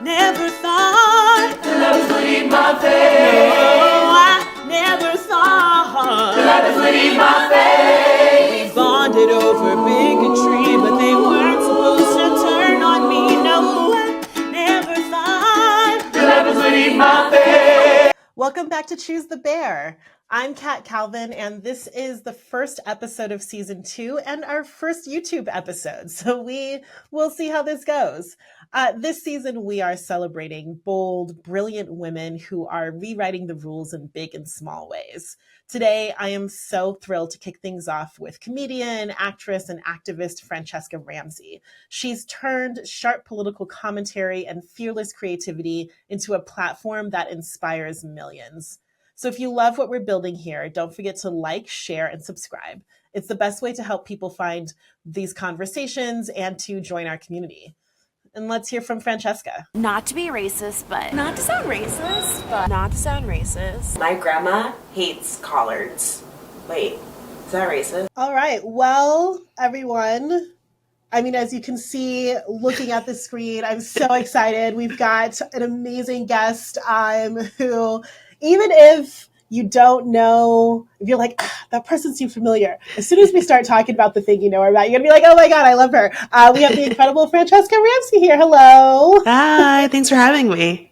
never thought Leopards Ate My Face. No, I never thought Leopards Ate My Face. we bonded over bigotry, but they weren't supposed to turn on me. No, I never thought Leopards Ate My Face. Welcome back to Choose the Bear. I'm Kat Calvin, and this is the first episode of season 2 and our first YouTube episode. So we will see how this goes. This season, we are celebrating bold, brilliant women who are rewriting the rules in big and small ways. Today, I am so thrilled to kick things off with comedian, actress, and activist Franchesca Ramsey. She's turned sharp political commentary and fearless creativity into a platform that inspires millions. So if you love what we're building here, don't forget to like, share, and subscribe. It's the best way to help people find these conversations and to join our community. And let's hear from Franchesca. Not to be racist, but Not to sound racist, but not to sound racist. my grandma hates collards. Wait, is that racist? All right. Well, everyone, I mean, as you can see, looking at the screen, I'm so excited. We've got an amazing guest who, even if you don't know, if you're like, that person seems familiar, as soon as we start talking about the thing you know her about, you're going to be like, oh my God, I love her. We have the incredible Franchesca Ramsey here. Hello. Hi, thanks for having me.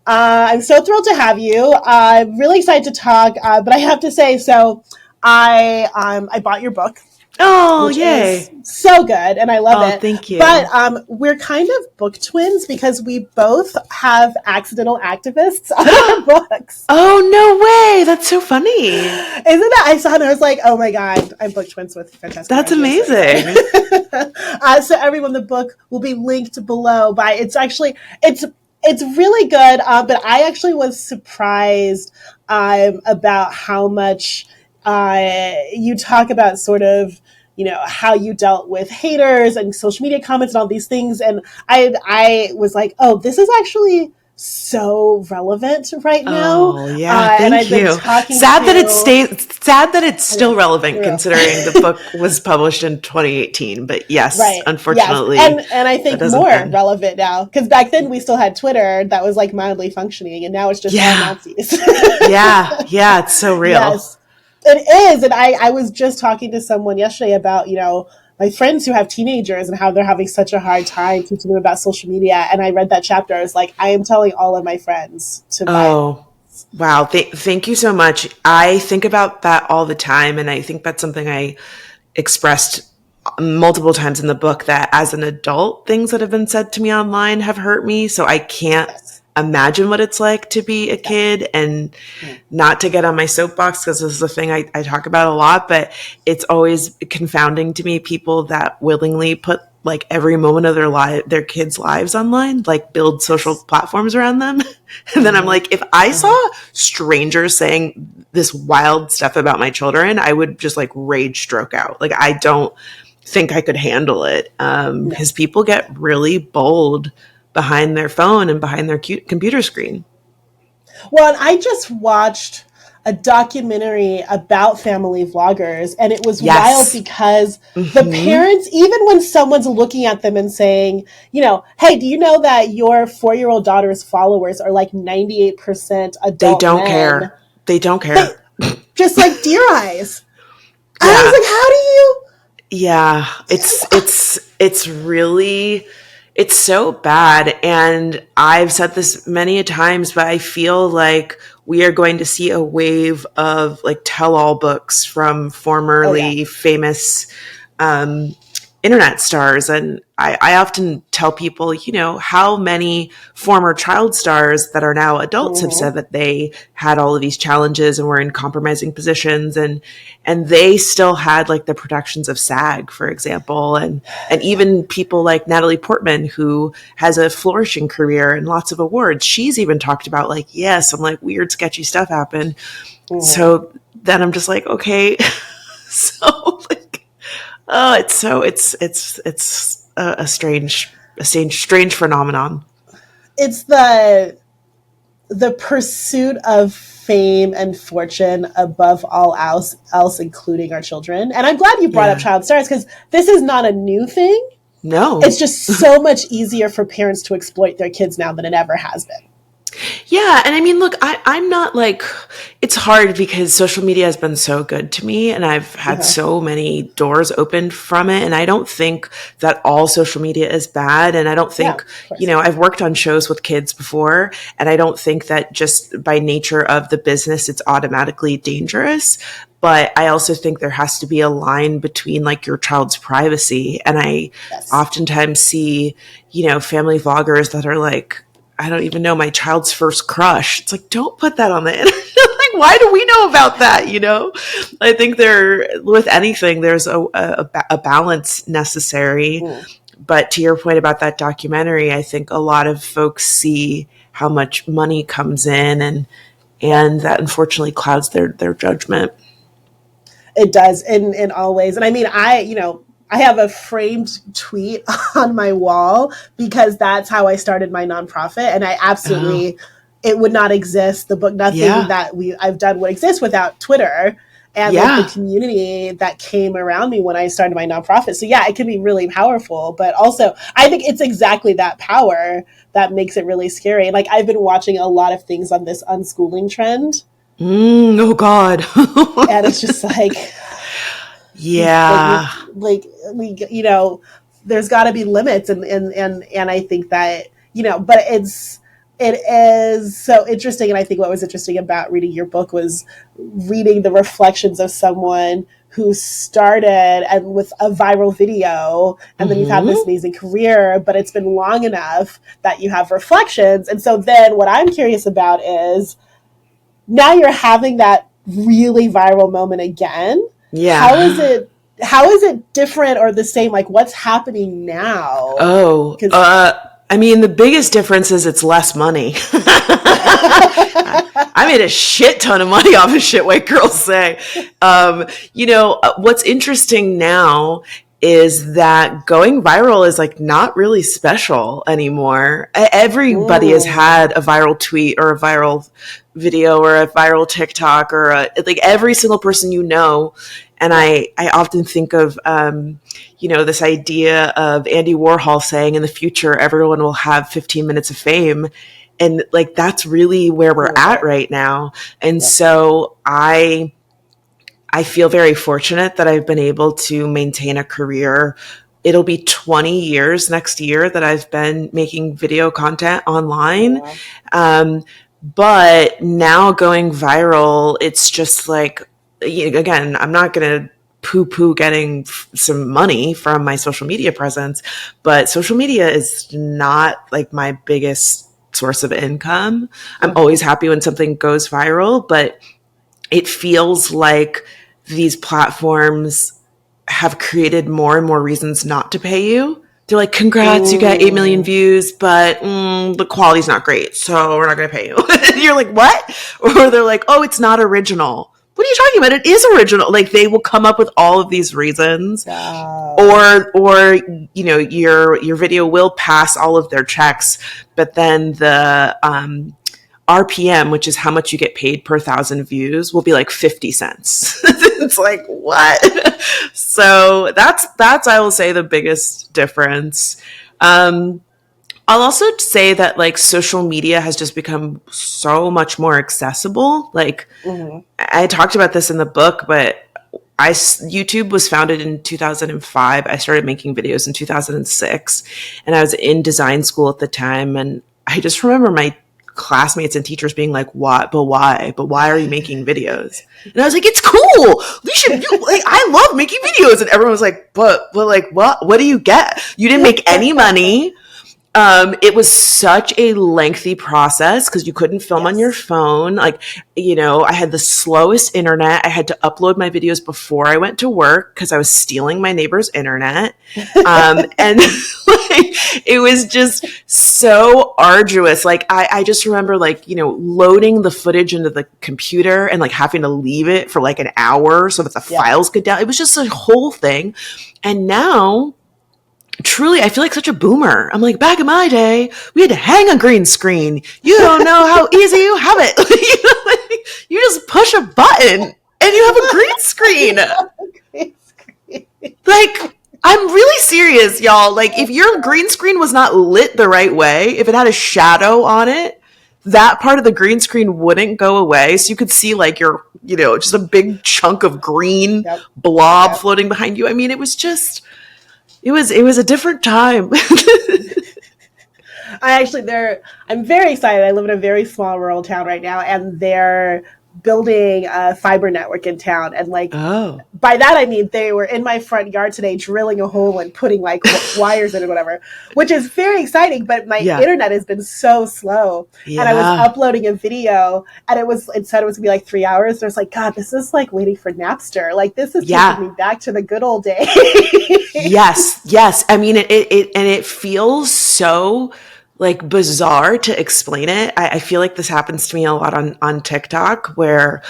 I'm so thrilled to have you. I'm really excited to talk, but I have to say, so I bought your book. Oh, Which yay. is so good, and I love it. Thank you. But we're kind of book twins because we both have accidental activists on our books. Oh, no way. That's so funny. Isn't that? I saw it and I was like, oh my God, I'm book twins with Franchesca. That's Ramsey. amazing. So everyone, the book will be linked below. It's really good, but I actually was surprised about how much you talk about sort of, you know, how you dealt with haters and social media comments and all these things. And I was like, oh, this is actually so relevant right now. Oh, yeah. And Thank I've you. been talking Sad that it's I still know. relevant Yeah. considering the book was published in 2018. But yes, Right. unfortunately. Yes. And I think that doesn't more end. relevant now because back then we still had Twitter that was like mildly functioning, and now it's just all Yeah. Nazis. Yeah, it's so real. Yes, it is. And I was just talking to someone yesterday about, you know, my friends who have teenagers and how they're having such a hard time teaching them about social media. And I read that chapter. I was like, I am telling all of my friends to buy it. Oh, wow. Thank you so much. I think about that all the time. And I think that's something I expressed multiple times in the book, that as an adult, things that have been said to me online have hurt me. So I can't imagine what it's like to be a kid, and not to get on my soapbox because this is a thing I talk about a lot, but it's always confounding to me, people that willingly put like every moment of their kids' lives online, like build social platforms around them. And then I'm like, if I saw strangers saying this wild stuff about my children, I would just like rage stroke out. Like, I don't think I could handle it because people get really bold behind their phone and behind their computer screen. Well, and I just watched a documentary about family vloggers, and it was wild because the parents, even when someone's looking at them and saying, you know, hey, do you know that your 4-year-old daughter's followers are like 98% adult They don't men? care. They don't care. Just like deer eyes. Yeah. I was like, how do you? Yeah, it's really, it's so bad. And I've said this many a times, but I feel like we are going to see a wave of like tell-all books from formerly famous internet stars. And I often tell people, you know, how many former child stars that are now adults have said that they had all of these challenges and were in compromising positions, and they still had like the protections of SAG, for example, and even people like Natalie Portman, who has a flourishing career and lots of awards. She's even talked about like, yes, some like weird, sketchy stuff happened. So then I'm just like, okay, so like, oh, it's a strange phenomenon. It's the pursuit of fame and fortune above all else, including our children. And I'm glad you brought up child stars, because this is not a new thing. No. It's just so much easier for parents to exploit their kids now than it ever has been. Yeah. And I mean, look, I'm not like, it's hard because social media has been so good to me and I've had so many doors opened from it. And I don't think that all social media is bad. And I don't think, I've worked on shows with kids before, and I don't think that just by nature of the business, it's automatically dangerous. But I also think there has to be a line between like your child's privacy. And I oftentimes see, family vloggers that are like, I don't even know my child's first crush. It's like, don't put that on the internet. Like, why do we know about that? I think with anything, there's a balance necessary. But to your point about that documentary, I think a lot of folks see how much money comes in and that unfortunately clouds their judgment. It does in all ways. And I mean, I have a framed tweet on my wall because that's how I started my nonprofit. And I absolutely, it would not exist. The book, nothing that I've done would exist without Twitter and like the community that came around me when I started my nonprofit. So yeah, it can be really powerful, but also I think it's exactly that power that makes it really scary. Like I've been watching a lot of things on this unschooling trend. Oh God. And it's just like, yeah, like we, there's got to be limits, and I think that but it is so interesting. And I think what was interesting about reading your book was reading the reflections of someone who started and with a viral video, and then you've had this amazing career, but it's been long enough that you have reflections. And so then what I'm curious about is now you're having that really viral moment again. Yeah. How is it different or the same? Like what's happening now? I mean, the biggest difference is it's less money. I made a shit ton of money off of shit white girls say. What's interesting now is that going viral is like not really special anymore. Everybody has had a viral tweet or a viral video or a viral TikTok or like every single person And I often think of, this idea of Andy Warhol saying in the future, everyone will have 15 minutes of fame. And like, that's really where we're at right now. And so I feel very fortunate that I've been able to maintain a career. It'll be 20 years next year that I've been making video content online. But now going viral, it's just like, again, I'm not going to poo-poo getting some money from my social media presence, but social media is not like my biggest source of income. I'm always happy when something goes viral, but it feels like these platforms have created more and more reasons not to pay you. They're like, congrats, you got 8 million views, but the quality's not great, so we're not going to pay you. You're like, what? Or they're like, oh, it's not original. What are you talking about? It is original. Like they will come up with all of these reasons, or your video will pass all of their checks, but then the RPM, which is how much you get paid per 1,000 views, will be like 50 cents. It's like, what? So that's I will say the biggest difference. I'll also say that like social media has just become so much more accessible. Like I talked about this in the book, but YouTube was founded in 2005. I started making videos in 2006, and I was in design school at the time. And I just remember my classmates and teachers being like, what? But why? But why are you making videos? And I was like, it's cool. I love making videos. And everyone was like, but like, what do you get? You didn't make any money. It was such a lengthy process because you couldn't film on your phone. Like, I had the slowest internet. I had to upload my videos before I went to work because I was stealing my neighbor's internet. And like, it was just so arduous. Like, I just remember like, loading the footage into the computer and like having to leave it for like an hour so that the files could down. It was just a whole thing. And now, truly, I feel like such a boomer. I'm like, back in my day, we had to hang a green screen. You don't know how easy you have it. You just push a button and you have a green screen. Like, I'm really serious, y'all. Like, if your green screen was not lit the right way, if it had a shadow on it, that part of the green screen wouldn't go away. So you could see like your, just a big chunk of green Yep. blob floating behind you. I mean, it was just, it was a different time. I'm very excited. I live in a very small rural town right now, and they're building a fiber network in town. And like, by that, I mean, they were in my front yard today drilling a hole and putting like wires in it, whatever, which is very exciting. But my internet has been so slow. And I was uploading a video, and it said it was gonna be like 3 hours. And I was like, God, this is like waiting for Napster. Like, this is taking me back to the good old days. Yes. I mean, it feels so like bizarre to explain it. I feel like this happens to me a lot on TikTok, where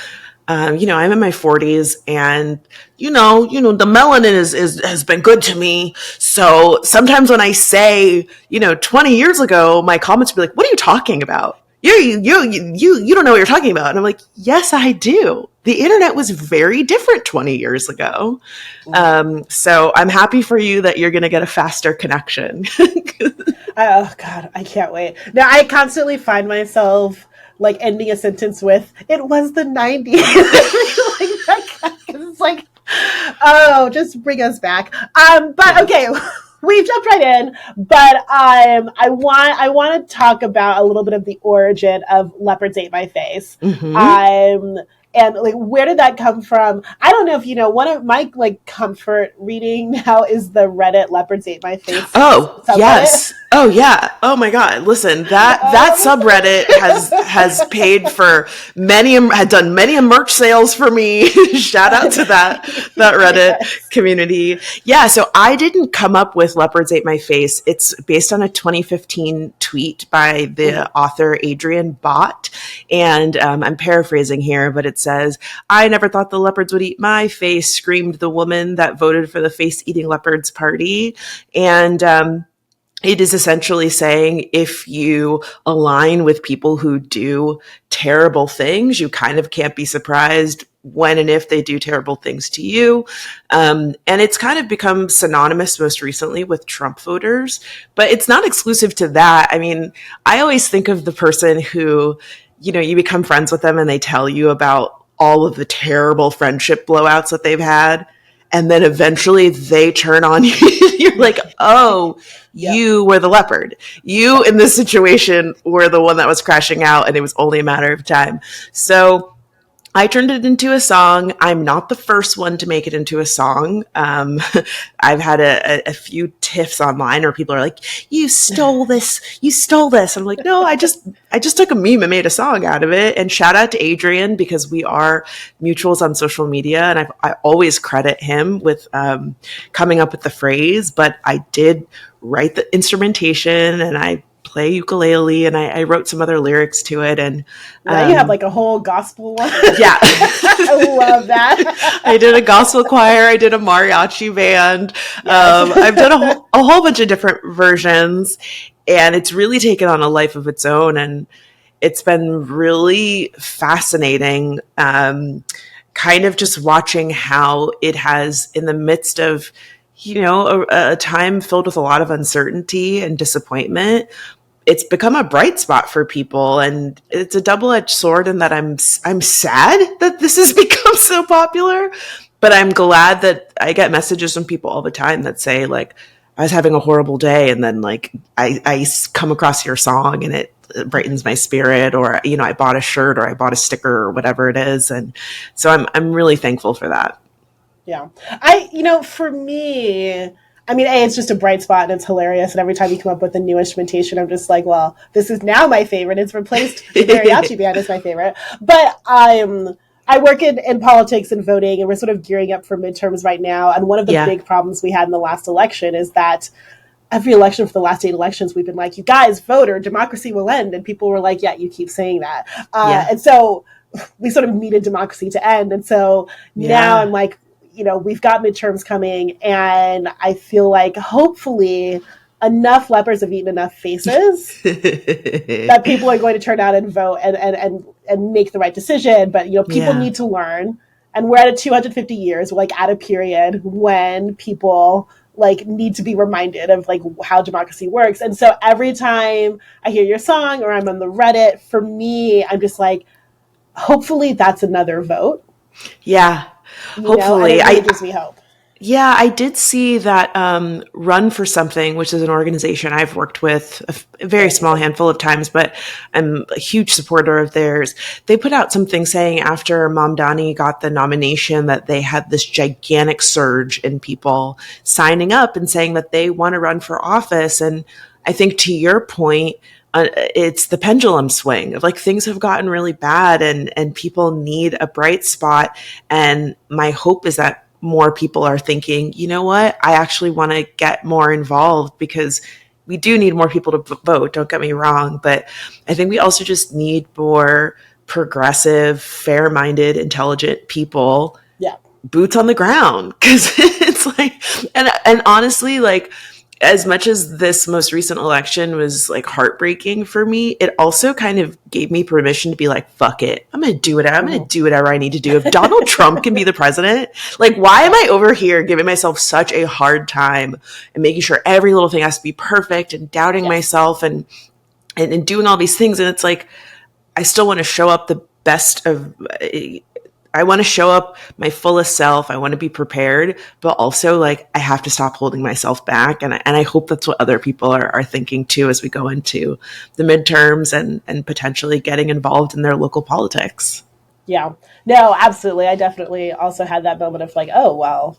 I'm in my 40s, and the melanin has been good to me. So sometimes when I say 20 years ago, my comments will be like, "What are you talking about? You don't know what you're talking about." And I'm like, "Yes, I do. The internet was very different 20 years ago." So I'm happy for you that you're going to get a faster connection. Oh God, I can't wait. Now I constantly find myself like ending a sentence with "It was the '90s." It's like, oh, just bring us back. But okay, we've jumped right in. But I want to talk about a little bit of the origin of Leopards Ate My Face. And like, where did that come from? I don't know if you know. One of my like comfort reading now is the Reddit Leopards Ate My Face. Oh yes. Oh yeah. Oh my God. Listen, that subreddit has paid for had done many merch sales for me. Shout out to that Reddit community. Yeah. So I didn't come up with Leopards Ate My Face. It's based on a 2015 tweet by the author Adrian Bott, and I'm paraphrasing here, but it says, "I never thought the leopards would eat my face," screamed the woman that voted for the face-eating leopards party. And it is essentially saying, if you align with people who do terrible things, you kind of can't be surprised when and if they do terrible things to you. And it's kind of become synonymous most recently with Trump voters, but it's not exclusive to that. I mean, I always think of the person who, you become friends with them and they tell you about all of the terrible friendship blowouts that they've had. And then eventually they turn on you. You're like, oh, you were the leopard. You in this situation were the one that was crashing out, and it was only a matter of time. So I turned it into a song. I'm not the first one to make it into a song. I've had a few tiffs online where people are like, "You stole this. You stole this." I'm like, no, I just took a meme and made a song out of it. And shout out to Adrian, because we are mutuals on social media, and I always credit him with coming up with the phrase. But I did write the instrumentation, and I play ukulele, and I wrote some other lyrics to it. And now you have like a whole gospel one. Yeah. I love that. I did a gospel choir. I did a mariachi band. Yes. I've done a whole bunch of different versions, and it's really taken on a life of its own. And it's been really fascinating, kind of just watching how it has, in the midst of a time filled with a lot of uncertainty and disappointment, it's become a bright spot for people. And it's a double-edged sword in that I'm sad that this has become so popular, but I'm glad that I get messages from people all the time that say, like, I was having a horrible day, and then like I come across your song and it brightens my spirit, or I bought a shirt or I bought a sticker or whatever it is. And so I'm really thankful for that. Yeah. For me, I mean, it's just a bright spot and it's hilarious. And every time you come up with a new instrumentation, I'm just like, well, this is now my favorite. It's replaced the mariachi band as my favorite. But I work in politics and voting, and we're sort of gearing up for midterms right now. And one of the big problems we had in the last election is that every election for the last 8 elections, we've been like, you guys vote or democracy will end. And people were like, yeah, you keep saying that. And so we sort of needed democracy to end. And so now I'm like, we've got midterms coming, and I feel like hopefully enough leopards have eaten enough faces that people are going to turn out and vote and make the right decision. But, people need to learn. And we're at a 250 years, we're like at a period when people like need to be reminded of like how democracy works. And so every time I hear your song or I'm on the Reddit, for me, I'm just like, hopefully that's another vote. Yeah, You know, and hopefully. it really gives me hope. Yeah, I did see that Run for Something, which is an organization I've worked with a very small handful of times, but I'm a huge supporter of theirs. They put out something saying after Mamdani got the nomination that they had this gigantic surge in people signing up and saying that they want to run for office. And I think to your point, it's the pendulum swing of like things have gotten really bad and people need a bright spot. And my hope is that more people are thinking, you know what, I actually want to get more involved because we do need more people to vote. Don't get me wrong. But I think we also just need more progressive, fair-minded, intelligent people, boots on the ground. Cause it's like, and honestly, like, as much as this most recent election was like heartbreaking for me, it also kind of gave me permission to be like, fuck it. I'm going to do it. I'm going to do whatever I need to do. If Donald Trump can be the president, like, why am I over here giving myself such a hard time and making sure every little thing has to be perfect and doubting myself and doing all these things? And it's like, I still want to show up the best of, I want to show up my fullest self. I want to be prepared, but also like I have to stop holding myself back. And I hope that's what other people are thinking too, as we go into the midterms and potentially getting involved in their local politics. Yeah, no, absolutely. I definitely also had that moment of like, oh, well,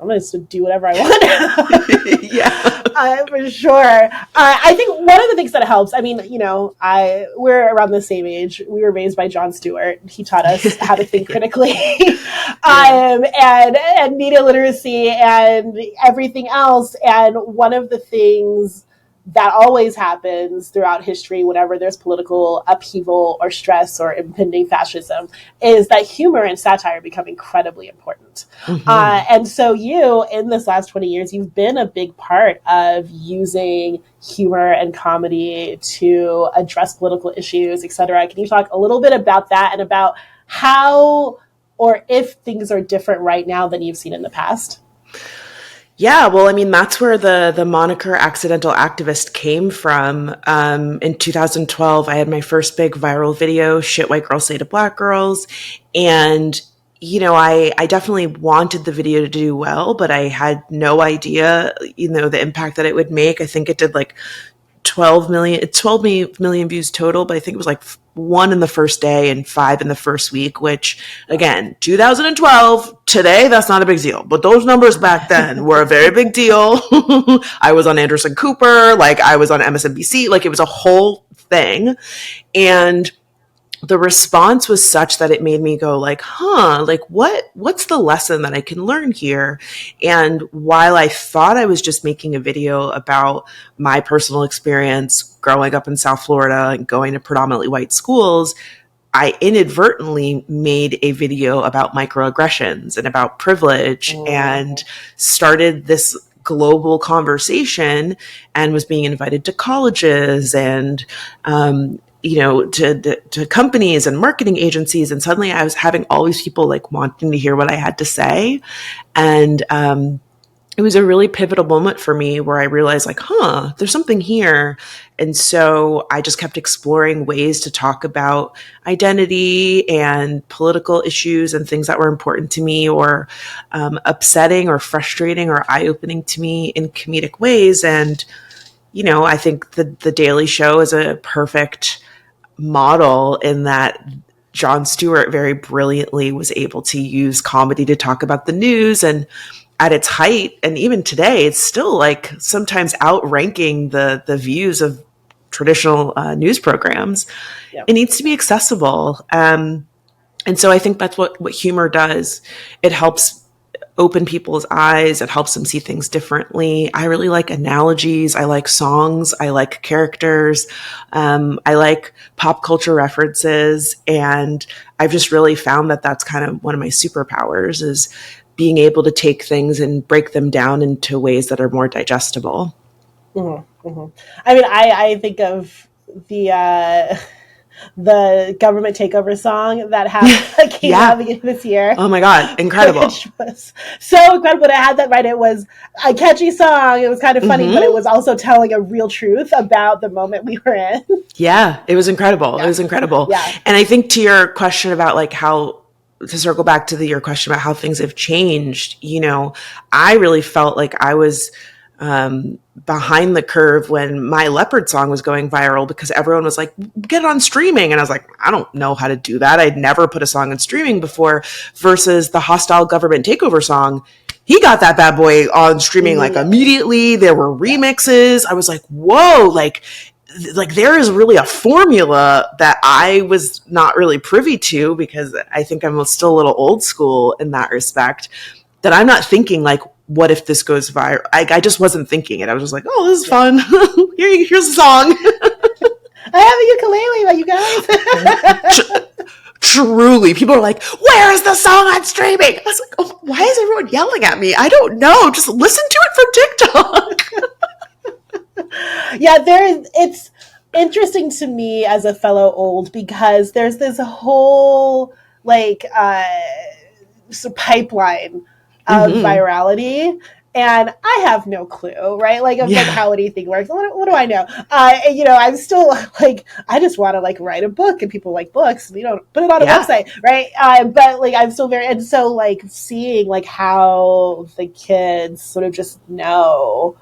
I'm going to do whatever I want. Yeah, for sure. I think one of the things that helps, I mean, you know, we're around the same age. We were raised by Jon Stewart. He taught us how to think critically, and media literacy and everything else. And one of the things that always happens throughout history whenever there's political upheaval or stress or impending fascism is that humor and satire become incredibly important. And so you, in this last 20 years, you've been a big part of using humor and comedy to address political issues, et cetera. Can you talk a little bit about that and about how or if things are different right now than you've seen in the past? Yeah, well, I mean, that's where the moniker Accidental Activist came from. In 2012, I had my first big viral video, Shit White Girls Say to Black Girls. And, you know, I definitely wanted the video to do well, but I had no idea, you know, the impact that it would make. I think it did like 12 million views total, but I think it was like 1 in the first day and 5 in the first week, which again, 2012, today, that's not a big deal. But those numbers back then were a very big deal. I was on Anderson Cooper, like I was on MSNBC, like it was a whole thing. And the response was such that it made me go like, like what's the lesson that I can learn here? And while I thought I was just making a video about my personal experience growing up in South Florida and going to predominantly white schools, I inadvertently made a video about microaggressions and about privilege and started this global conversation and was being invited to colleges and, you know, to companies and marketing agencies. And suddenly I was having all these people like wanting to hear what I had to say. And, it was a really pivotal moment for me where I realized like, there's something here. And so I just kept exploring ways to talk about identity and political issues and things that were important to me or upsetting or frustrating or eye-opening to me in comedic ways. And, you know, I think the Daily Show is a perfect model in that Jon Stewart very brilliantly was able to use comedy to talk about the news. And at its height, and even today, it's still like sometimes outranking the views of traditional news programs. It needs to be accessible. And so I think that's what humor does. It helps open people's eyes. It helps them see things differently. I really like analogies. I like songs. I like characters. I like pop culture references. And I've just really found that that's kind of one of my superpowers is being able to take things and break them down into ways that are more digestible. I mean, I think of the the government takeover song that came out beginning this year. Oh my God, incredible. Which was so incredible. I had that right. It was a catchy song. It was kind of funny, but it was also telling a real truth about the moment we were in. Yeah, it was incredible. Yeah. It was incredible. Yeah. And I think to your question about like how, to circle back to your question about how things have changed, you know, I really felt like I was behind the curve when my Leopard song was going viral because everyone was like, get it on streaming. And I was like, I don't know how to do that. I'd never put a song on streaming before, versus the hostile government takeover song. He got that bad boy on streaming like immediately. There were remixes. I was like, whoa, like there is really a formula that I was not really privy to, because I think I'm still a little old school in that respect, that I'm not thinking like, what if this goes viral? I just wasn't thinking it. I was just like, oh, this is fun. Here's a song. I have a ukulele, you guys. Truly, people are like, where is the song on streaming? I was like, oh, why is everyone yelling at me? I don't know. Just listen to it from TikTok. Yeah, it's interesting to me as a fellow old, because there's this whole like pipeline of virality, and I have no clue, right? Like of like how anything works. What do I know? You know, I'm still like, I just want to like write a book, and people like books. You know, put it on a website, right? But like I'm still very, and so like seeing like how the kids sort of just know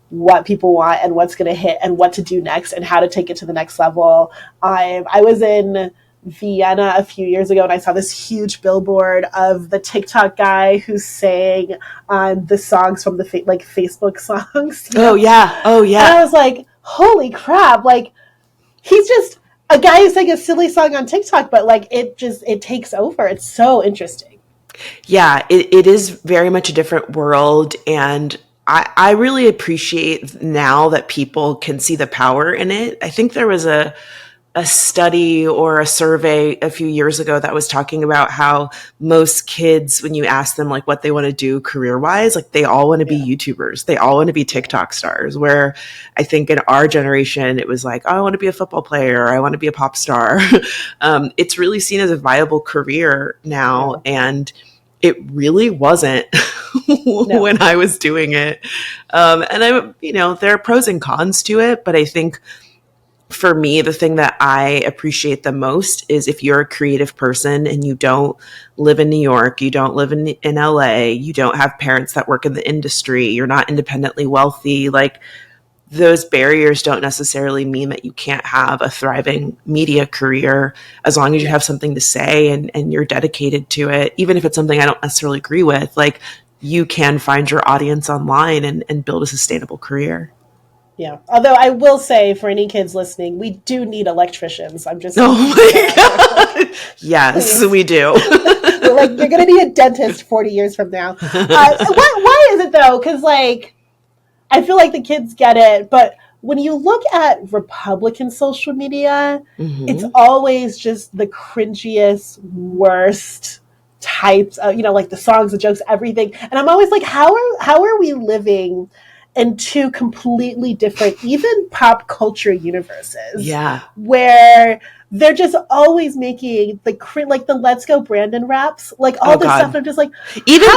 what people want and what's going to hit and what to do next and how to take it to the next level. I was in Vienna a few years ago, and I saw this huge billboard of the TikTok guy who sang the songs from the Facebook songs. Oh yeah. And I was like, holy crap. Like, he's just a guy who sang a silly song on TikTok, but like it takes over. It's so interesting. Yeah, it is very much a different world, and I really appreciate now that people can see the power in it. I think there was a study or a survey a few years ago that was talking about how most kids, when you ask them like what they want to do career-wise, like they all want to be YouTubers. They all want to be TikTok stars, where I think in our generation, it was like, oh, I want to be a football player. I want to be a pop star. It's really seen as a viable career now. And it really wasn't when I was doing it. And there are pros and cons to it, but I think for me, the thing that I appreciate the most is if you're a creative person and you don't live in New York, you don't live in LA, you don't have parents that work in the industry, you're not independently wealthy, like those barriers don't necessarily mean that you can't have a thriving media career, as long as you have something to say and you're dedicated to it. Even if it's something I don't necessarily agree with, like you can find your audience online and build a sustainable career. Yeah. Although I will say, for any kids listening, we do need electricians. I'm just. Oh my God. Yes, we do. Like, you're going to need a dentist 40 years from now. Why is it though? Because like, I feel like the kids get it, but when you look at Republican social media, it's always just the cringiest, worst types of, like the songs, the jokes, everything. And I'm always like, how are we living in two completely different, even pop culture universes? Yeah. Where they're just always making the Let's Go Brandon raps, like all this stuff. I'm just like, even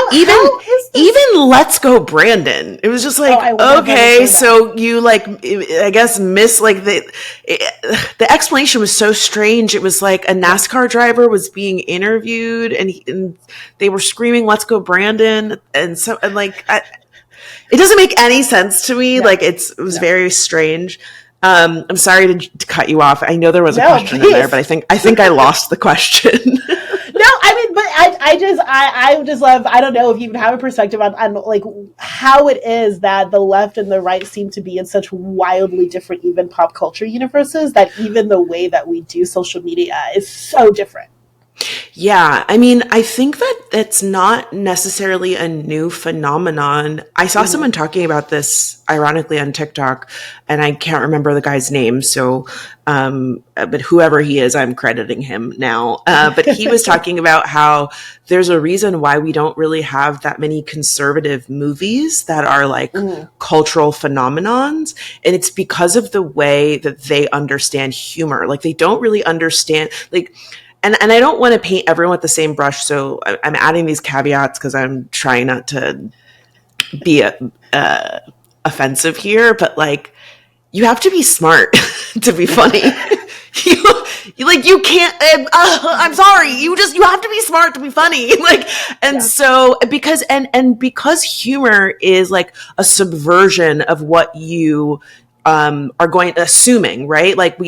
Let's Go Brandon. It was just like, okay, so you like, I guess miss like the explanation was so strange. It was like a NASCAR driver was being interviewed and they were screaming, "Let's go Brandon." And so, and like, it doesn't make any sense to me. No. Like it was very strange. I'm sorry to cut you off. I know there was a question in there, but I think I lost the question. No, I mean, but I just love, I don't know if you even have a perspective on like how it is that the left and the right seem to be in such wildly different, even pop culture universes, that even the way that we do social media is so different. Yeah, I mean, I think that it's not necessarily a new phenomenon. I saw someone talking about this ironically on TikTok, and I can't remember the guy's name. So, but whoever he is, I'm crediting him now. But he was talking about how there's a reason why we don't really have that many conservative movies that are like cultural phenomenons. And it's because of the way that they understand humor. Like they don't really understand, like, and I don't want to paint everyone with the same brush. So I'm adding these caveats because I'm trying not to be offensive here, but like, you have to be smart to be funny. You can't, I'm sorry. You have to be smart to be funny. Like, and so because humor is like a subversion of what you, are going assuming, right? Like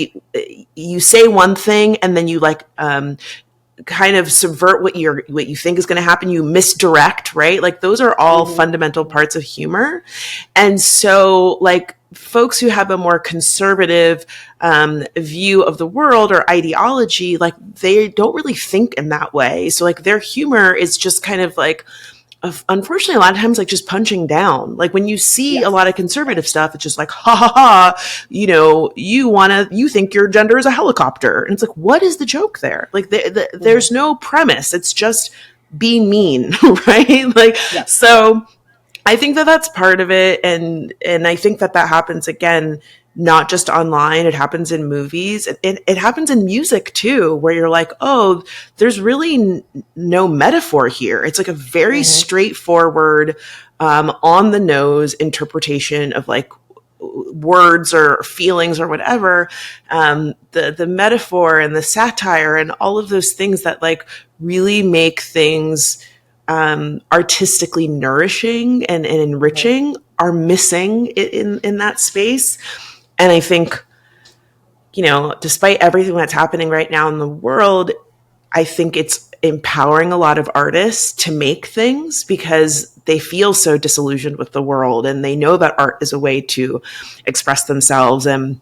you say one thing and then you like, kind of subvert what you think is going to happen. You misdirect, right? Like those are all fundamental parts of humor. And so like folks who have a more conservative view of the world or ideology, like they don't really think in that way. So like their humor is just kind of like, unfortunately, a lot of times, like just punching down. Like when you see a lot of conservative stuff, it's just like, ha ha ha, you think your gender is a helicopter. And it's like, what is the joke there? Like there's no premise. It's just be mean, right? Like, so I think that that's part of it. And I think that happens again, not just online. It happens in movies. It happens in music too, where you're like, oh, there's really no metaphor here. It's like a very straightforward, on the nose interpretation of like words or feelings or whatever. The metaphor and the satire and all of those things that like really make things artistically nourishing and enriching are missing in that space. And I think, despite everything that's happening right now in the world, I think it's empowering a lot of artists to make things because they feel so disillusioned with the world and they know that art is a way to express themselves. And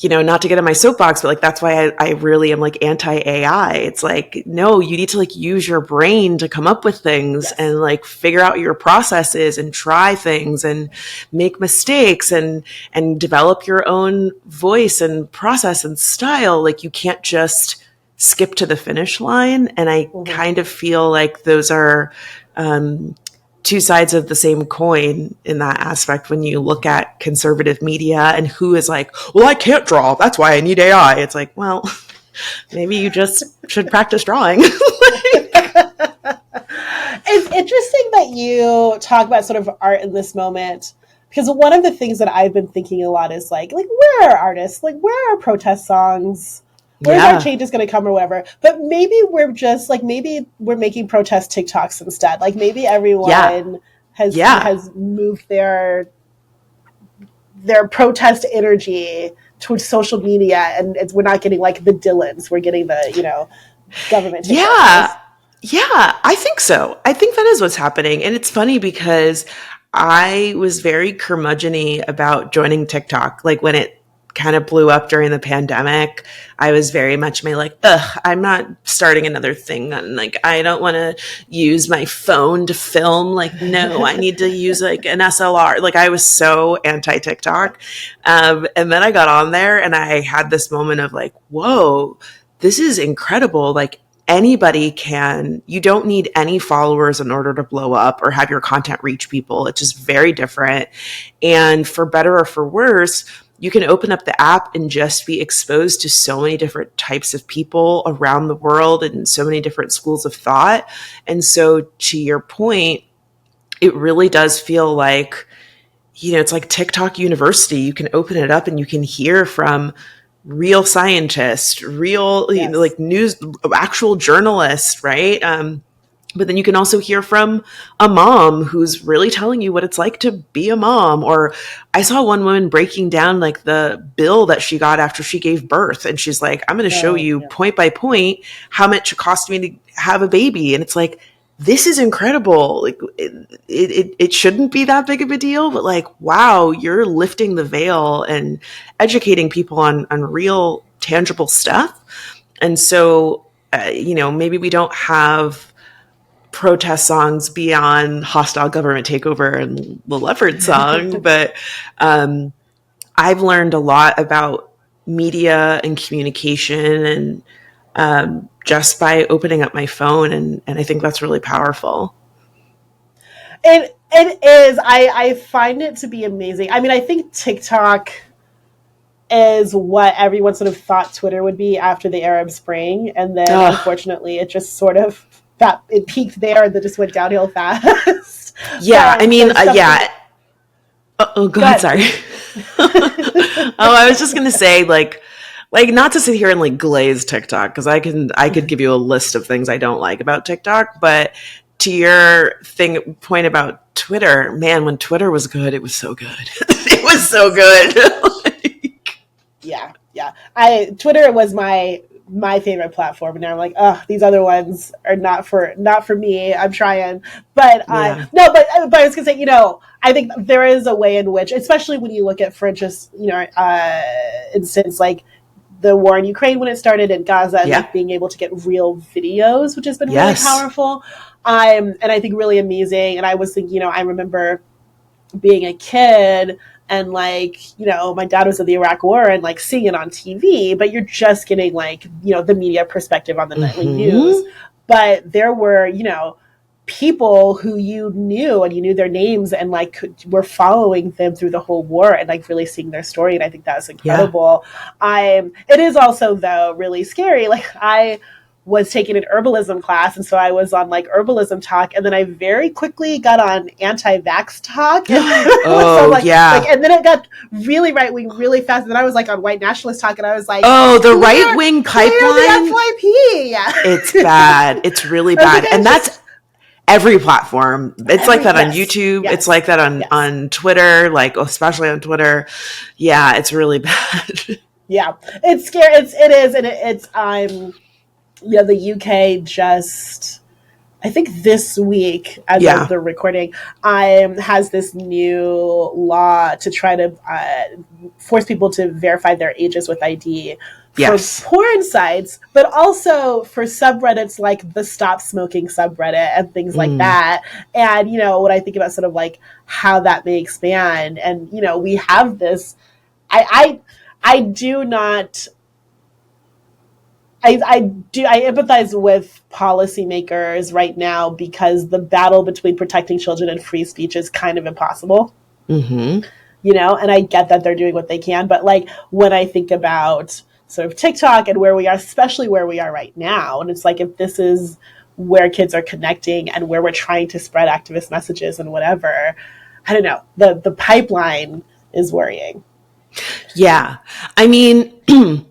not to get in my soapbox, but like, that's why I really am like anti-AI. It's like, no, you need to like use your brain to come up with things and like figure out your processes and try things and make mistakes and develop your own voice and process and style. Like you can't just skip to the finish line. And I kind of feel like those are, two sides of the same coin in that aspect when you look at conservative media and who is like, well, I can't draw. That's why I need AI. It's like, well, maybe you just should practice drawing. It's interesting that you talk about sort of art in this moment, because one of the things that I've been thinking a lot is like where are artists? Like, where are protest songs? Where's our change is going to come or whatever? But maybe we're just like, maybe we're making protest TikToks instead. Like maybe everyone has moved their protest energy towards social media, and we're not getting like the Dylans. We're getting the government TikToks. Yeah, I think so. I think that is what's happening. And it's funny because I was very curmudgeon-y about joining TikTok. Like when it kind of blew up during the pandemic, I was very much I'm not starting another thing. And like, I don't want to use my phone to film. Like, no, I need to use like an SLR. Like I was so anti TikTok. And then I got on there and I had this moment of like, whoa, this is incredible. Like anybody you don't need any followers in order to blow up or have your content reach people. It's just very different. And for better or for worse, you can open up the app and just be exposed to so many different types of people around the world and so many different schools of thought. And so to your point, it really does feel like, it's like TikTok University. You can open it up and you can hear from real scientists, real, like news, actual journalists, right? But then you can also hear from a mom who's really telling you what it's like to be a mom. Or I saw one woman breaking down like the bill that she got after she gave birth. And she's like, I'm going to show you point by point how much it cost me to have a baby. And it's like, this is incredible. Like it shouldn't be that big of a deal, but like, wow, you're lifting the veil and educating people on real tangible stuff. And so maybe we don't have protest songs beyond hostile government takeover and the Leopard song, but I've learned a lot about media and communication and just by opening up my phone, and I think that's really powerful. It is. I find it to be amazing. I mean, I think TikTok is what everyone sort of thought Twitter would be after the Arab Spring, and then unfortunately it just sort of it peaked there and then just went downhill fast. Yeah, I mean, yeah. Go ahead, sorry. I was just gonna say, like not to sit here and like glaze TikTok, because I could give you a list of things I don't like about TikTok, but to your point about Twitter, man, when Twitter was good, it was so good. It was so good. Yeah. Twitter was my favorite platform, and now I'm like, oh, these other ones are not for me. I'm trying, but but I was gonna say, I think there is a way in which, especially when you look at, for instance, instance like the war in Ukraine when it started in Gaza, and like being able to get real videos, which has been really powerful, and I think really amazing. And I was thinking, I remember being a kid. And like, my dad was in the Iraq War and like seeing it on TV, but you're just getting like, the media perspective on the nightly news. But there were, people who you knew and you knew their names and like were following them through the whole war and like really seeing their story. And I think that was incredible. It is also though really scary. Like I was taking an herbalism class, and so I was on like herbalism talk, and then I very quickly got on anti-vax talk. And then it got really right wing really fast, and then I was like on white nationalist talk, and I was like, the right wing pipeline, the FYP. Yeah, it's bad. It's really bad, and that's every platform. It's like that on YouTube. Yes. It's like that on Twitter, like especially on Twitter. Yeah, it's really bad. Yeah, it's scary. It is, and it's the UK just, I think this week, as of the recording, has this new law to try to force people to verify their ages with ID for porn sites, but also for subreddits like the Stop Smoking subreddit and things like that. And, when I think about sort of like how that may expand, and, we have this, I do not... I empathize with policymakers right now because the battle between protecting children and free speech is kind of impossible. And I get that they're doing what they can. But like when I think about sort of TikTok and where we are, especially where we are right now, and it's like if this is where kids are connecting and where we're trying to spread activist messages and whatever, I don't know, the pipeline is worrying. Yeah. I mean...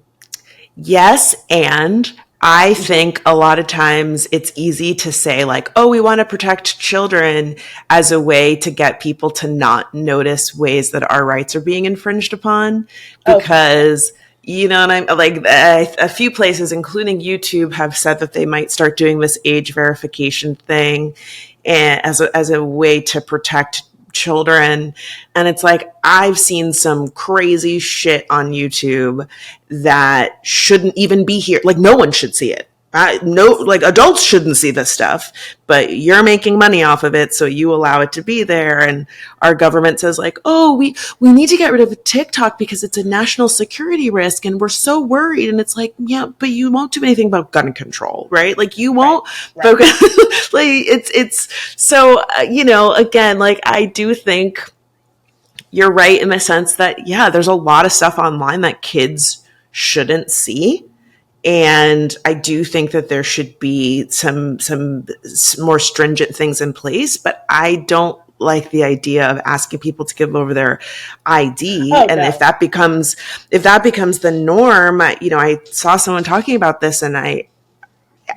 Yes, and I think a lot of times it's easy to say like, oh, we want to protect children as a way to get people to not notice ways that our rights are being infringed upon because, what I'm like, a few places, including YouTube, have said that they might start doing this age verification thing as a way to protect children. And it's like, I've seen some crazy shit on YouTube that shouldn't even be here. Like no one should see it. Like adults shouldn't see this stuff, but you're making money off of it. So you allow it to be there. And our government says like, oh, we need to get rid of TikTok because it's a national security risk. And we're so worried. And it's like, yeah, but you won't do anything about gun control, right? Like you won't focus. Like it's so, again, like I do think you're right in the sense that, there's a lot of stuff online that kids shouldn't see. And I do think that there should be some more stringent things in place, but I don't like the idea of asking people to give over their ID. If that becomes the norm, I saw someone talking about this and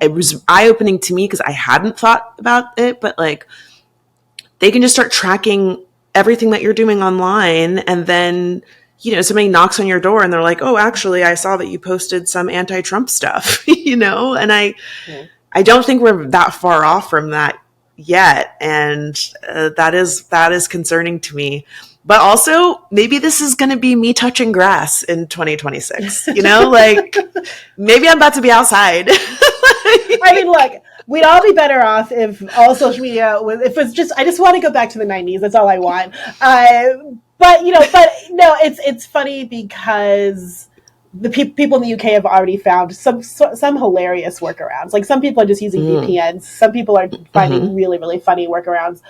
it was eye-opening to me because I hadn't thought about it, but like they can just start tracking everything that you're doing online, and then somebody knocks on your door and they're like, oh, actually, I saw that you posted some anti-Trump stuff, and I don't think we're that far off from that yet. And that is concerning to me. But also, maybe this is going to be me touching grass in 2026, like maybe I'm about to be outside. I mean, look, we'd all be better off if all social media was, if it's just, I just want to go back to the 90s. That's all I want. But no, it's funny because the people in the UK have already found some hilarious workarounds. Like some people are just using VPNs. Some people are finding really, really funny workarounds,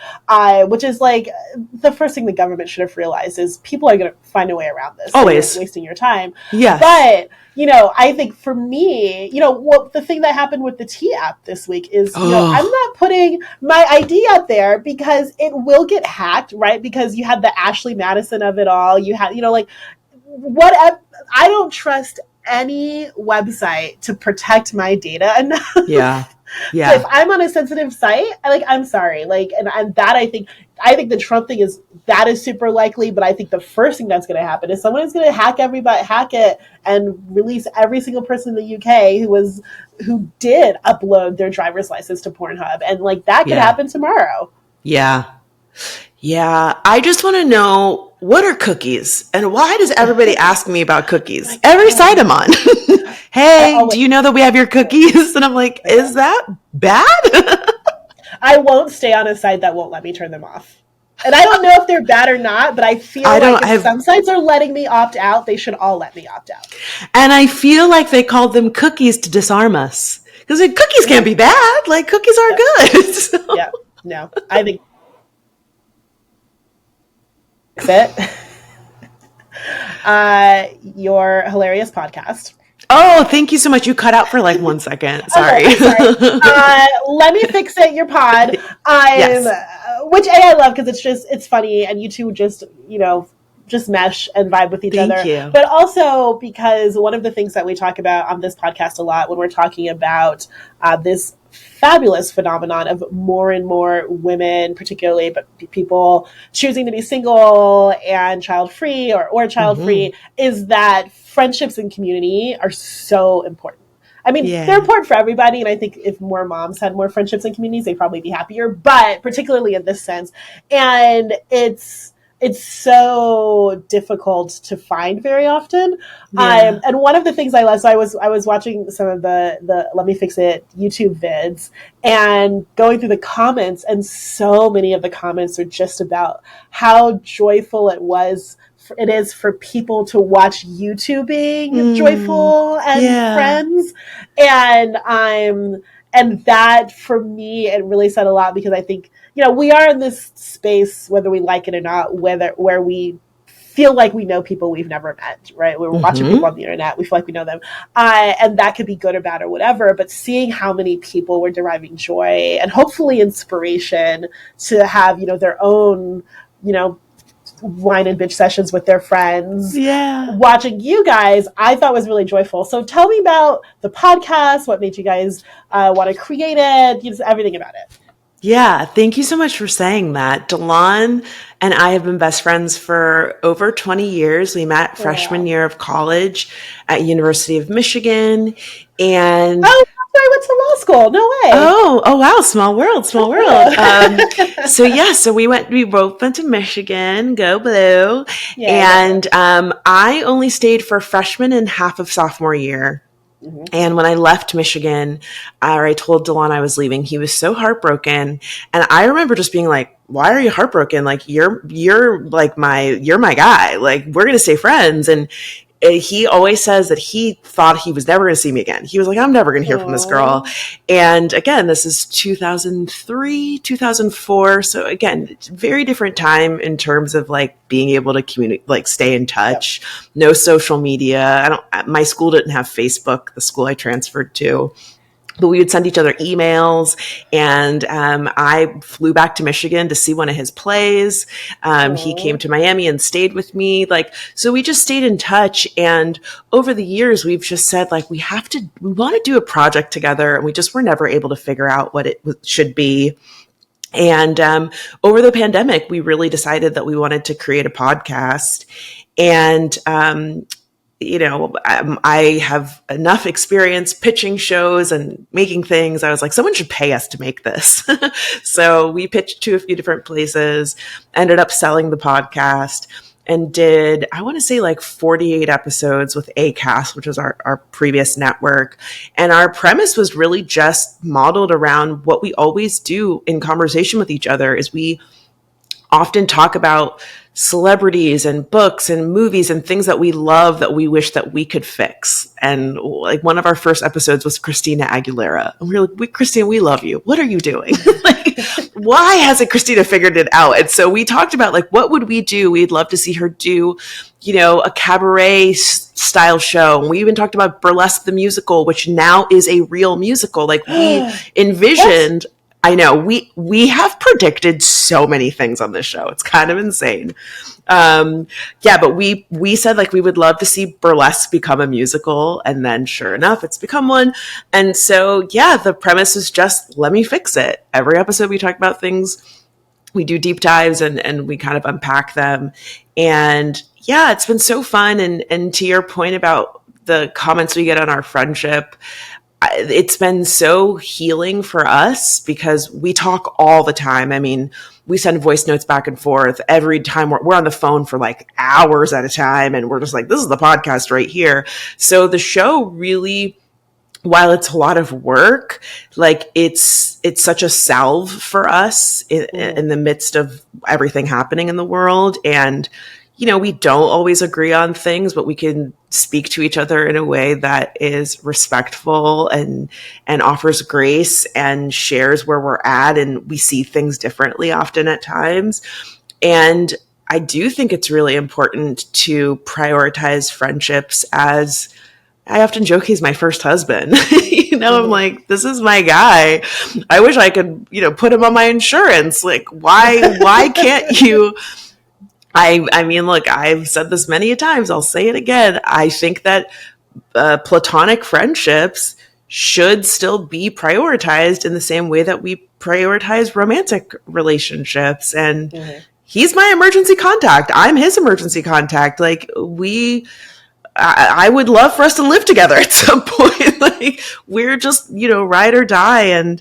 which is like the first thing the government should have realized is people are going to find a way around this. Always. So you're wasting your time. Yes. But, I think for me, what the thing that happened with the Tea app this week is, I'm not putting my ID out there because it will get hacked, right? Because you had the Ashley Madison of it all. You had, whatever. I don't trust any website to protect my data enough. Yeah. So if I'm on a sensitive site, I'm sorry. And that I think the Trump thing is super likely, but I think the first thing that's going to happen is someone is going to hack it and release every single person in the UK who did upload their driver's license to Pornhub. And that could happen tomorrow. Yeah. Yeah. I just want to know, what are cookies? And why does everybody ask me about cookies? Every site I'm on. Hey, do you know that we have your cookies? And I'm like, is that bad? I won't stay on a site that won't let me turn them off. And I don't know if they're bad or not, but I feel if some sites are letting me opt out, they should all let me opt out. And I feel like they called them cookies to disarm us. Because cookies can't be bad. Cookies are good. So. Yeah. No, I think it. Your hilarious podcast. Oh, thank you so much. You cut out for 1 second. Sorry. Okay, sorry. Let me fix it. Your pod. Which I love because it's funny and you two just mesh and vibe with each other. Thank you. But also because one of the things that we talk about on this podcast a lot when we're talking about this fabulous phenomenon of more and more women, particularly, but people choosing to be single and child-free or child-free, is that friendships and community are so important. I mean, they're important for everybody, and I think if more moms had more friendships and communities, they'd probably be happier, but particularly in this sense. And it's so difficult to find very often. And one of the things I love, so I was watching some of the Let Me Fix It YouTube vids and going through the comments, and so many of the comments are just about how joyful it is for people to watch YouTube being joyful and friends. And that for me, it really said a lot because I think, we are in this space, whether we like it or not, where we feel like we know people we've never met, right? We're watching people on the internet. We feel like we know them. And that could be good or bad or whatever. But seeing how many people were deriving joy and hopefully inspiration to have, their own, wine and bitch sessions with their friends. Yeah. Watching you guys, I thought was really joyful. So tell me about the podcast. What made you guys want to create it? Just everything about it. Yeah, thank you so much for saying that. Delon and I have been best friends for over 20 years. We met freshman year of college at University of Michigan. And I went to law school. No way. Oh wow. Small world. So we both went to Michigan, go blue. Yeah, and I only stayed for freshman and half of sophomore year. Mm-hmm. And when I left Michigan, I told Delon I was leaving. He was so heartbroken. And I remember just being like, why are you heartbroken? You're my guy. We're going to stay friends. And he always says that he thought he was never going to see me again. He was like, I'm never going to hear from this girl. And again, this is 2003, 2004. So again, very different time in terms of being able to communicate, stay in touch. Yep. No social media. My school didn't have Facebook, the school I transferred to. But we would send each other emails, and I flew back to Michigan to see one of his plays. He came to Miami and stayed with me. So we just stayed in touch. And over the years, we've just said, we want to do a project together. And we just were never able to figure out what it should be. And over the pandemic, we really decided that we wanted to create a podcast. And I have enough experience pitching shows and making things. I was like, someone should pay us to make this. So we pitched to a few different places, ended up selling the podcast. and did, I want to say, like 48 episodes with Acast, which was our previous network. And our premise was really just modeled around what we always do in conversation with each other is we often talk about celebrities and books and movies and things that we love that we wish that we could fix. And like one of our first episodes was Christina Aguilera. And we were like, Christina, we love you. What are you doing? Like, why hasn't Christina figured it out? And so we talked about like, what would we do? We'd love to see her do, you know, a cabaret style show. And we even talked about Burlesque the Musical, which now is a real musical. Like we envisioned I know we have predicted so many things on this show. It's kind of insane. But we said like we would love to see Burlesque become a musical, and then sure enough, it's become one. And so the premise is just let me fix it. Every episode we talk about things, we do deep dives and we kind of unpack them. And it's been so fun. And to your point about the comments we get on our friendship, it's been so healing for us because we talk all the time. I mean, we send voice notes back and forth every time we're on the phone for like hours at a time. And we're just like, this is the podcast right here. So the show really, while it's a lot of work, like it's such a salve for us in the midst of everything happening in the world. And you know, we don't always agree on things, but we can speak to each other in a way that is respectful and offers grace and shares where we're at. And we see things differently often at times. And I do think it's really important to prioritize friendships as I often joke he's my first husband. You know, I'm like, this is my guy. I wish I could, you know, put him on my insurance. Like, why can't you? I mean, look, I've said this many a times. I'll say it again. I think that platonic friendships should still be prioritized in the same way that we prioritize romantic relationships. And he's my emergency contact. I'm his emergency contact. Like I would love for us to live together at some point. Like we're just, you know, ride or die. And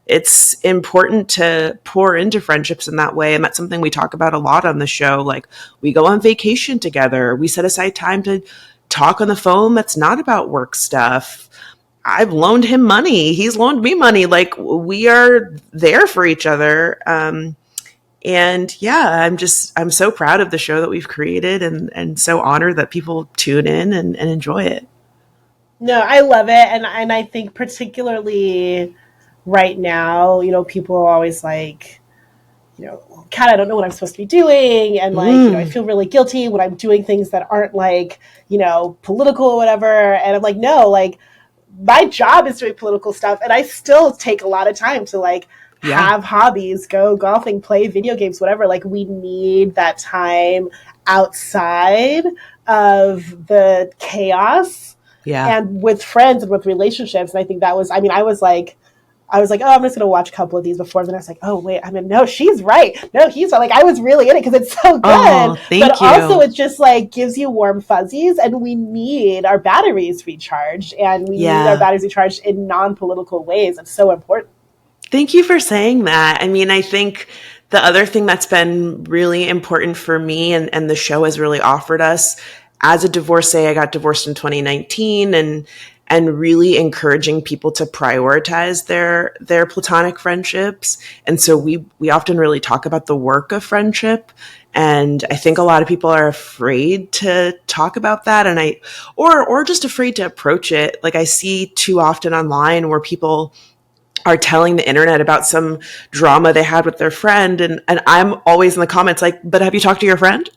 it's important to pour into friendships in that way. And that's something we talk about a lot on the show. Like we go on vacation together. We set aside time to talk on the phone that's not about work stuff. I've loaned him money. He's loaned me money. Like we are there for each other. I'm so proud of the show that we've created and so honored that people tune in and enjoy it. No, I love it. And I think particularly right now, you know, people are always like, you know, Kat, I don't know what I'm supposed to be doing. And like, you know, I feel really guilty when I'm doing things that aren't like, you know, political or whatever. And I'm like, no, like my job is doing political stuff. And I still take a lot of time to like have hobbies, go golfing, play video games, whatever. Like we need that time outside of the chaos and with friends and with relationships. And I think that was, I mean, I was like, oh, I'm just going to watch a couple of these before. And then I was like, oh, wait, I mean, no, she's right. No, he's right. Like, I was really in it because it's so good. Oh, thank you. Also, it just, like, gives you warm fuzzies. And we need our batteries recharged. And we need our batteries recharged in non-political ways. It's so important. Thank you for saying that. I mean, I think the other thing that's been really important for me and the show has really offered us as a divorcee, I got divorced in 2019 and really encouraging people to prioritize their platonic friendships. And so we often really talk about the work of friendship. And I think a lot of people are afraid to talk about that or just afraid to approach it. Like I see too often online where people are telling the internet about some drama they had with their friend. And I'm always in the comments like, but have you talked to your friend?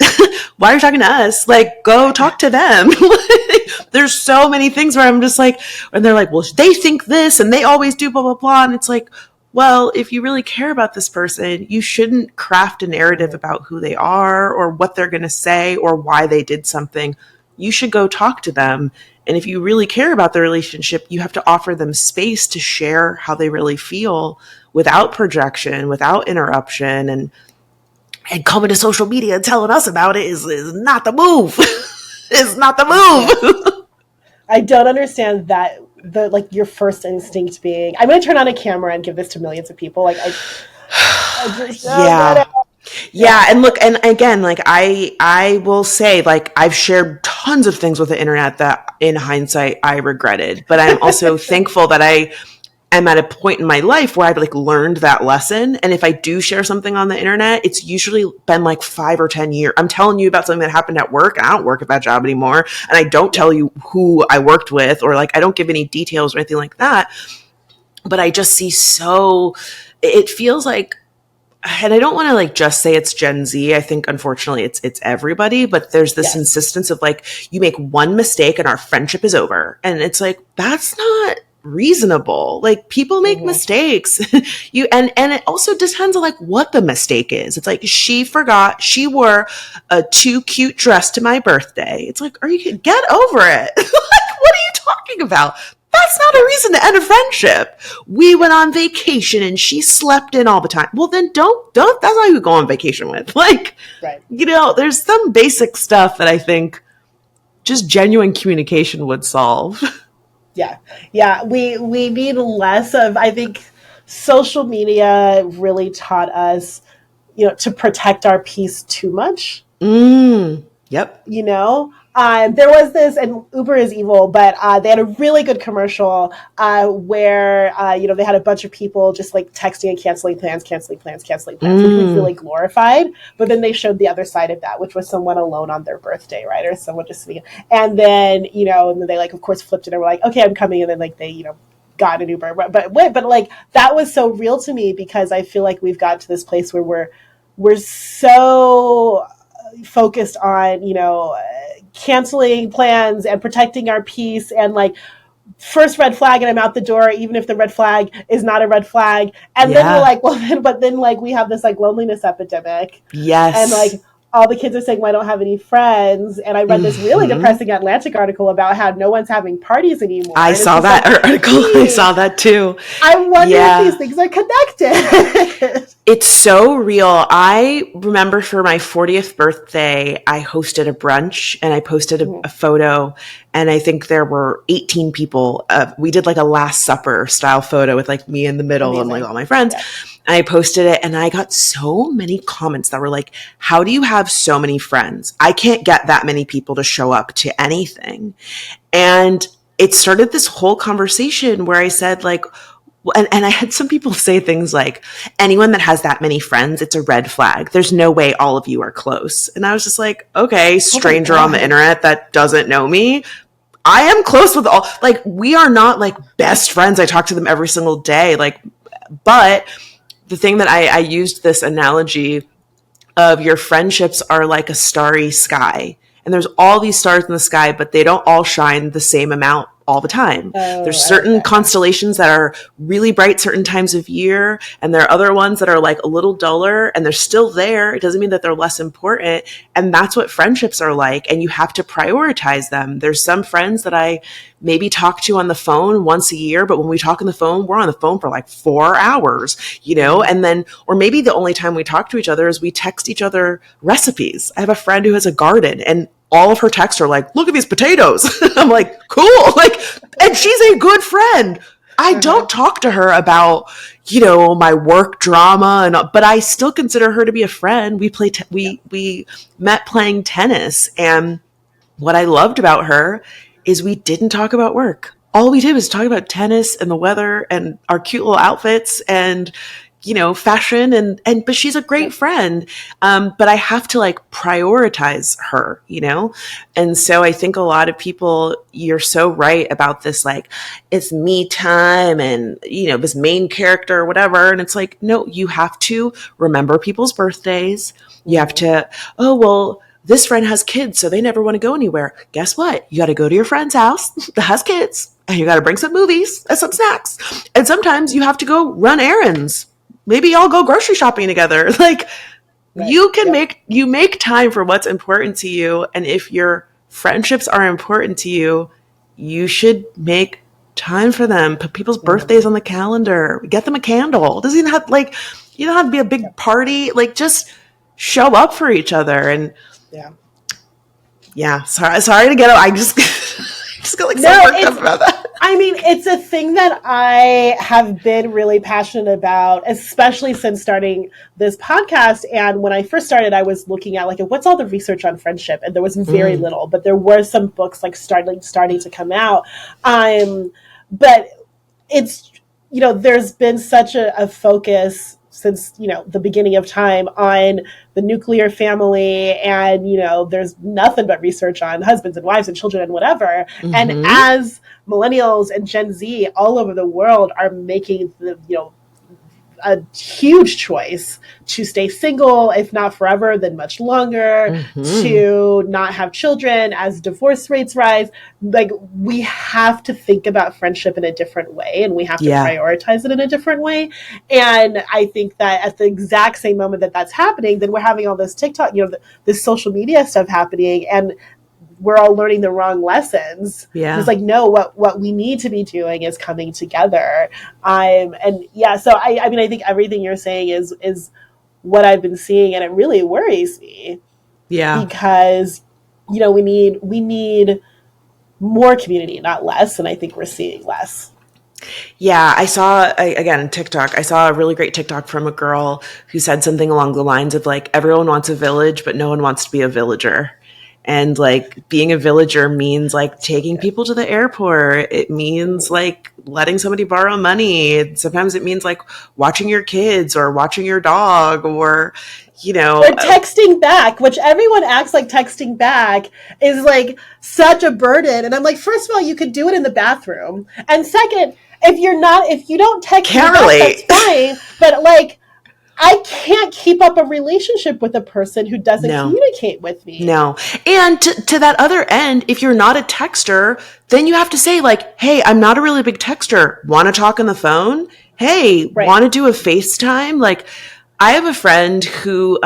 Why are you talking to us? Like, go talk to them. There's so many things where I'm just like, and they're like, well, they think this and they always do blah, blah, blah. And it's like, well, if you really care about this person, you shouldn't craft a narrative about who they are or what they're going to say or why they did something. You should go talk to them. And if you really care about the relationship, you have to offer them space to share how they really feel without projection, without interruption. And coming to social media and telling us about it is not the move. It's not the move. I don't understand that your first instinct being, I'm going to turn on a camera and give this to millions of people. Like, I just don't get it. Yeah, and look, and again, like I will say, like, I've shared tons of things with the internet that in hindsight I regretted, but I'm also thankful that I'm at a point in my life where I've like learned that lesson. And if I do share something on the internet, it's usually been like 5 or 10 years. I'm telling you about something that happened at work. I don't work at that job anymore. And I don't tell you who I worked with, or like, I don't give any details or anything like that. But I just see it feels like, and I don't want to like just say it's Gen Z. I think unfortunately it's everybody, but there's this insistence of like, you make one mistake and our friendship is over. And it's like, that's not reasonable. Like, people make mistakes. And it also depends on like what the mistake is. It's like, she forgot she wore a too cute dress to my birthday. It's like, get over it. Like, what are you talking about? That's not a reason to end a friendship. We went on vacation and she slept in all the time. Well, then don't, that's not who you go on vacation with. Like, there's some basic stuff that I think just genuine communication would solve. Yeah. Yeah. We need less of, I think social media really taught us, to protect our peace too much. Yep. There was this, and Uber is evil, but they had a really good commercial where, they had a bunch of people just like texting and canceling plans, which was really glorified. But then they showed the other side of that, which was someone alone on their birthday, right? Or someone just sitting. And then, and then they like, of course, flipped it and were like, okay, I'm coming. And then like they, got an Uber. But like, that was so real to me because I feel like we've got to this place where we're so focused on, canceling plans and protecting our peace and like first red flag and I'm out the door, even if the red flag is not a red flag. And then we're like, but then like we have this like loneliness epidemic. Yes. And like all the kids are saying, well, I don't have any friends. And I read this really depressing Atlantic article about how no one's having parties anymore. I saw that article. I saw that too. I wonder if these things are connected. It's so real. I remember for my 40th birthday, I hosted a brunch and I posted a photo, and I think there were 18 people. We did like a Last Supper style photo with like me in the middle and like all my friends. Yeah. And I posted it and I got so many comments that were like, how do you have so many friends? I can't get that many people to show up to anything. And it started this whole conversation where I said like, and I had some people say things like, anyone that has that many friends, it's a red flag. There's no way all of you are close. And I was just like, okay, stranger on the internet that doesn't know me. I am close with all, like, we are not like best friends. I talk to them every single day. Like, but the thing that I used this analogy of, your friendships are like a starry sky. And there's all these stars in the sky, but they don't all shine the same amount all the time. There's certain constellations that are really bright certain times of year, and there are other ones that are like a little duller, and they're still there. It doesn't mean that they're less important. And that's what friendships are like, and you have to prioritize them. There's some friends that I maybe talk to on the phone once a year, but when we talk on the phone, we're on the phone for like 4 hours, and then, or maybe the only time we talk to each other is we text each other recipes. I have a friend who has a garden, and all of her texts are like, look at these potatoes. I'm like, cool. Like, and she's a good friend. I don't talk to her about, my work drama, but I still consider her to be a friend. We met playing tennis. And what I loved about her is we didn't talk about work. All we did was talk about tennis and the weather and our cute little outfits and, fashion but she's a great friend. But I have to like prioritize her, And so I think a lot of people, you're so right about this, like, it's me time and, this main character or whatever. And it's like, no, you have to remember people's birthdays. You have to, this friend has kids, so they never want to go anywhere. Guess what? You got to go to your friend's house that has kids, and you got to bring some movies and some snacks. And sometimes you have to go run errands. Maybe y'all go grocery shopping together. Like, you can make time for what's important to you. And if your friendships are important to you, you should make time for them. Put people's birthdays on the calendar. Get them a candle. It doesn't even have, like, you don't have to be a big party. Like, just show up for each other. And sorry to get, I just got like so worked up about that. I mean, It's a thing that I have been really passionate about, especially since starting this podcast. And when I first started, I was looking at like, what's all the research on friendship? And there was very little, but there were some books like starting to come out. But it's, there's been such a focus since, the beginning of time on the nuclear family, and, there's nothing but research on husbands and wives and children and whatever. And as millennials and Gen Z all over the world are making a huge choice to stay single, if not forever, then much longer, to not have children as divorce rates rise. Like, we have to think about friendship in a different way, and we have to prioritize it in a different way. And I think that at the exact same moment that that's happening, then we're having all this TikTok, this social media stuff happening, and we're all learning the wrong lessons. Yeah. It's like, no, what we need to be doing is coming together. So I mean, I think everything you're saying is what I've been seeing, and it really worries me. Yeah. Because, we need more community, not less. And I think we're seeing less. Yeah, again, TikTok, I saw a really great TikTok from a girl who said something along the lines of like, everyone wants a village, but no one wants to be a villager. And like being a villager means like taking people to the airport. It means like letting somebody borrow money. Sometimes it means like watching your kids or watching your dog, or, or texting back, which everyone acts like texting back is like such a burden. And I'm like, first of all, you could do it in the bathroom. And second, if you don't text back, that's fine. But like, I can't keep up a relationship with a person who doesn't communicate with me. No. And to that other end, if you're not a texter, then you have to say like, hey, I'm not a really big texter. Want to talk on the phone? Hey, want to do a FaceTime? Like, I have a friend who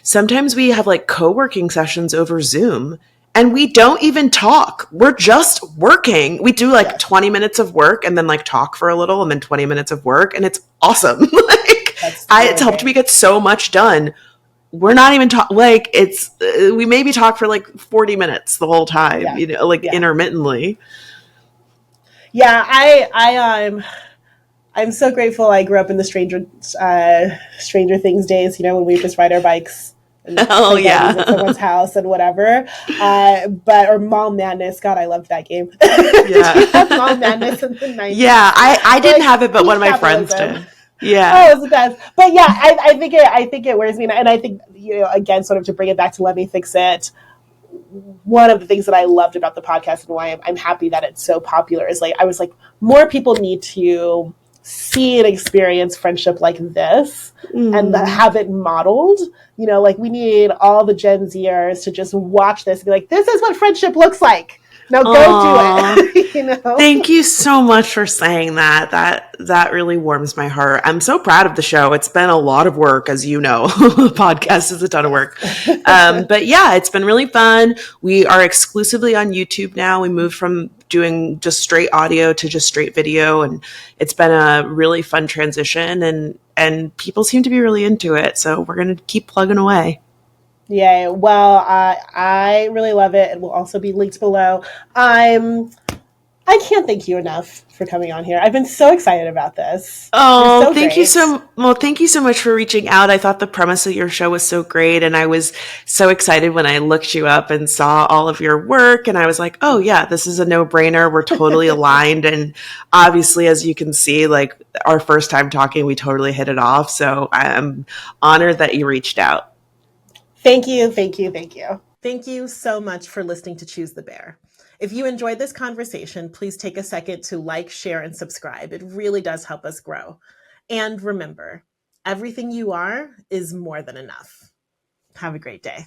sometimes we have like co-working sessions over Zoom, and we don't even talk. We're just working. We do like 20 minutes of work and then like talk for a little and then 20 minutes of work. And it's awesome. It's helped me get so much done. We're not even we maybe talk for like 40 minutes the whole time, intermittently. Yeah. I'm so grateful I grew up in the Stranger Things days, when we would just ride our bikes and at someone's house and whatever. Or Mall Madness. God, I loved that game. Did you have Mall Madness in the 90s? Yeah, I didn't have it, but one of my friends did. Yeah. Oh, it was the best. But yeah, I think it wears me. And I think, again, sort of to bring it back to Let Me Fix It, one of the things that I loved about the podcast and why I'm happy that it's so popular is like, I was like, more people need to see and experience friendship like this and have it modeled. Like, we need all the Gen Zers to just watch this and be like, this is what friendship looks like. Now go do it. Thank you so much for saying that. That really warms my heart. I'm so proud of the show. It's been a lot of work, as you know. The podcast is a ton of work. But yeah, it's been really fun. We are exclusively on YouTube now. We moved from doing just straight audio to just straight video, and it's been a really fun transition, and people seem to be really into it. So we're going to keep plugging away. Yeah, well, I really love it. It will also be linked below. I can't thank you enough for coming on here. I've been so excited about this. Oh, thank you so much for reaching out. I thought the premise of your show was so great, and I was so excited when I looked you up and saw all of your work, and I was like, oh yeah, this is a no-brainer. We're totally aligned, and obviously, as you can see, like our first time talking, we totally hit it off, so I'm honored that you reached out. Thank you. Thank you so much for listening to Choose the Bear. If you enjoyed this conversation, please take a second to like, share, and subscribe. It really does help us grow. And remember, everything you are is more than enough. Have a great day.